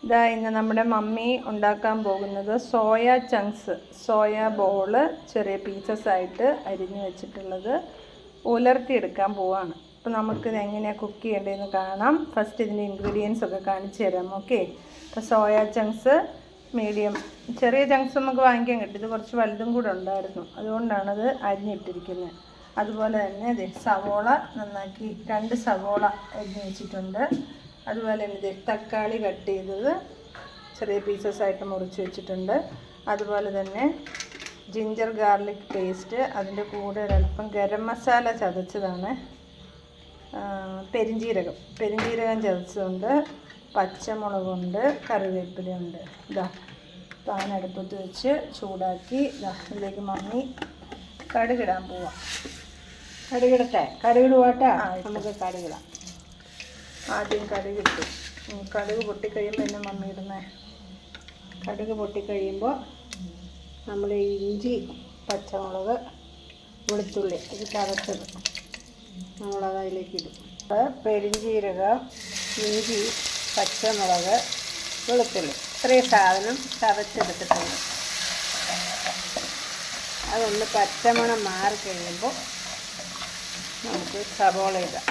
ഇതാ ഇന്ന് നമ്മുടെ മമ്മി ഉണ്ടാക്കാൻ പോകുന്നത് സോയ ചങ്ക്സ്, സോയ ബോള് ചെറിയ പീസസ് ആയിട്ട് അരിഞ്ഞു വെച്ചിട്ടുള്ളത് ഉലർത്തിയെടുക്കാൻ പോവാണ്. അപ്പോൾ നമുക്കിത് എങ്ങനെയാണ് കുക്ക് ചെയ്യേണ്ടതെന്ന് കാണാം. ഫസ്റ്റ് ഇതിൻ്റെ ഇൻഗ്രീഡിയൻസ് ഒക്കെ കാണിച്ചു തരാം. ഓക്കെ, അപ്പോൾ സോയ ചങ്ക്സ് മീഡിയം, ചെറിയ ചങ്ക്സ് നമുക്ക് വാങ്ങിക്കാൻ കിട്ടും. ഇത് കുറച്ച് വലുതും കൂടെ ഉണ്ടായിരുന്നു, അതുകൊണ്ടാണത് അരിഞ്ഞിട്ടിരിക്കുന്നത്. അതുപോലെ തന്നെ ഇത് സവോള നന്നാക്കി 2 സവോള അരിഞ്ഞ് വെച്ചിട്ടുണ്ട്. അതുപോലെ തന്നെ ഇത് തക്കാളി കട്ട് ചെയ്തത് ചെറിയ പീസസ് ആയിട്ട് മുറിച്ച് വെച്ചിട്ടുണ്ട്. അതുപോലെ തന്നെ ജിഞ്ചർ ഗാർലിക് പേസ്റ്റ്, അതിൻ്റെ കൂടെ ഒരല്പം ഗരം മസാല ചതച്ചതാണ്, പെരിഞ്ജീരകം ചതച്ചതുണ്ട്, പച്ചമുളകുണ്ട്, കറിവേപ്പിലയുണ്ട്. ഇതാ പാൻ അടുപ്പത്ത് വെച്ച് ചൂടാക്കി ഇതിലേക്ക് മമ്മി കടുകിടാൻ പോവാം. കടുകിടട്ടെ? കടുകിടുവാട്ടാ, നമുക്ക് കടുകിടാം. ആദ്യം കടുകിട്ടു. കടുക് പൊട്ടിക്കഴിയുമ്പോൾ എന്നെ മമ്മി ഇടുന്നേ. കടുക് പൊട്ടിക്കഴിയുമ്പോൾ നമ്മൾ ഇഞ്ചി, പച്ചമുളക്, വെളുത്തുള്ളി ഇത് ചതച്ചത് നമ്മളത് അതിലേക്ക് ഇടും. പെരിഞ്ജീരകം, ഇഞ്ചി, പച്ചമുളക്, വെളുത്തുള്ളി ഇത്രയും സാധനം ചതച്ചെടുത്തിട്ടുണ്ട്. അതൊന്ന് പച്ചമണം മാറി കഴിയുമ്പോൾ നമുക്ക് സവോള ഇടാം.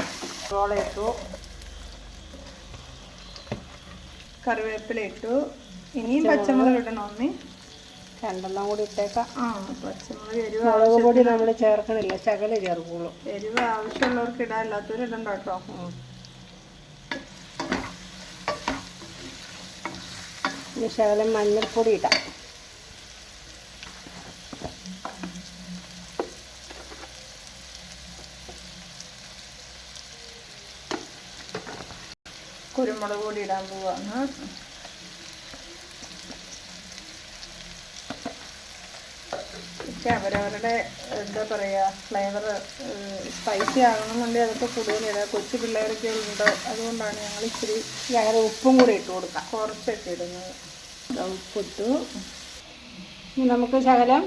സവോള ഇട്ടു, കറിവേപ്പില ഇട്ടു. ഇനിയും പച്ചമുളക് ഇടണം മമ്മി? 2 കൂടി ഇട്ടേക്കാം. പച്ചമുളക് മുളക് പൊടി നമ്മൾ ചേർക്കണില്ല, ശകല ചേർക്കുള്ളൂ. എരിവ് ആവശ്യമുള്ളവർക്ക് ഇടാം, അല്ലാത്തവർ ഇടണ്ട കേട്ടോ. ഇനി ശകലം മഞ്ഞൾപ്പൊടി ഇടാം. കുരുമുളക് പൊടി ഇടാൻ പോവാണ്. അവരവരുടെ എന്താ പറയുക, ഫ്ലേവർ സ്പൈസി ആകണമെന്നുണ്ടെങ്കിൽ അതൊക്കെ കൂടുതലിടാം. കൊച്ചു പിള്ളേരൊക്കെ ഉണ്ട്, അതുകൊണ്ടാണ് ഞങ്ങൾ ഇച്ചിരി ഉപ്പും കൂടി ഇട്ട് കൊടുക്കാം. കുറച്ചൊക്കെ ഇടുന്നത്. ഉപ്പിട്ടു. ഇനി നമുക്ക് ശകലം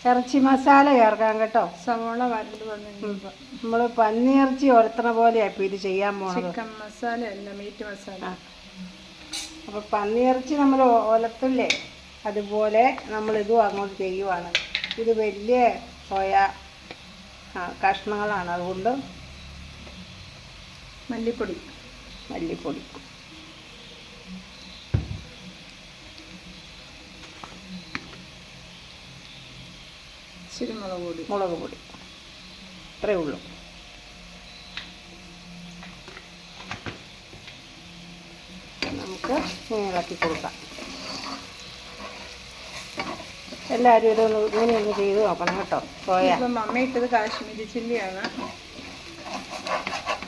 ഇറച്ചി മസാല ചേർക്കാം കേട്ടോ. സവോള വരണ്ട് വന്നു. നമ്മൾ പന്നിയിറച്ചി ഉലത്തണ പോലെയാണ് ഇപ്പോൾ ഇത് ചെയ്യാൻ പോകുന്നത്. ചിക്കൻ മസാല അല്ല, മീറ്റ് മസാല. അപ്പോൾ പന്നിയിറച്ചി നമ്മൾ ഉലത്തില്ലേ, അതുപോലെ നമ്മളിതും അങ്ങോട്ട് ചെയ്യുവാണ്. ഇത് വലിയ സോയ കഷ്ണങ്ങളാണ്, അതുകൊണ്ട് മല്ലിപ്പൊടി ഇച്ചിരി മുളക് പൊടി ഇത്രയേ ഉള്ളൂ. നമുക്ക് ഇളക്കി കൊടുക്കാം. എല്ലാവരും ഇതൊന്ന് ഇങ്ങനെയൊന്ന് ചെയ്ത് നോക്കണം കേട്ടോ. സോയ മമ്മി ഇട്ടത് കാശ്മീരി ചില്ലിയാണ്.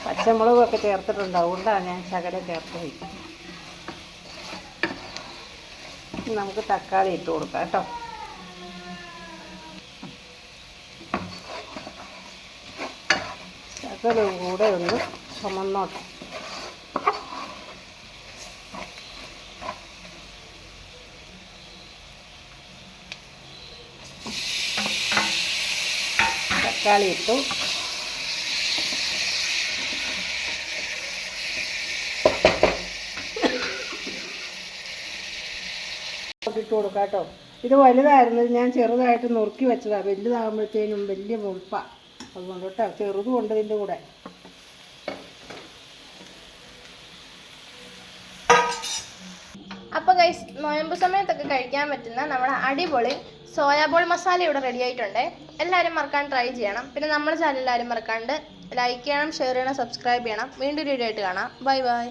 പച്ചമുളകൊക്കെ ചേർത്തിട്ടുണ്ട്, അതുകൊണ്ടാണ് ഞാൻ ശകലം ചേർത്തത്. നമുക്ക് തക്കാളി ഇട്ട് കൊടുക്കാം കേട്ടോ. ശകലവും കൂടെ ഒന്ന് ചുമന്നോട്ടെ. തക്കാളി ഇട്ടു. ഇട്ട് കൊടുക്കാം കേട്ടോ. ഇത് വലുതായിരുന്നു, ഞാൻ ചെറുതായിട്ട് നുറുക്കി വെച്ചതാണ്. വലുതാകുമ്പോഴത്തേനും വലിയ മുഴുപ്പാണ്, അതുകൊണ്ട് കേട്ടോ ചെറുതും ഉണ്ട് ഇതിൻ്റെ കൂടെ. അപ്പോൾ ഗൈസ്, നോയമ്പ് സമയത്തൊക്കെ കഴിക്കാൻ പറ്റുന്ന നമ്മുടെ അടിപൊളി സോയാബോൾ മസാല ഇവിടെ റെഡി ആയിട്ടുണ്ട്. എല്ലാവരും മറക്കാണ്ട് ട്രൈ ചെയ്യണം. പിന്നെ നമ്മുടെ ചാനൽ എല്ലാവരും മറക്കാണ്ട് ലൈക്ക് ചെയ്യണം, ഷെയർ ചെയ്യണം, സബ്സ്ക്രൈബ് ചെയ്യണം. വീണ്ടും ഒരു വീഡിയോ ആയിട്ട് കാണാം. Bye bye.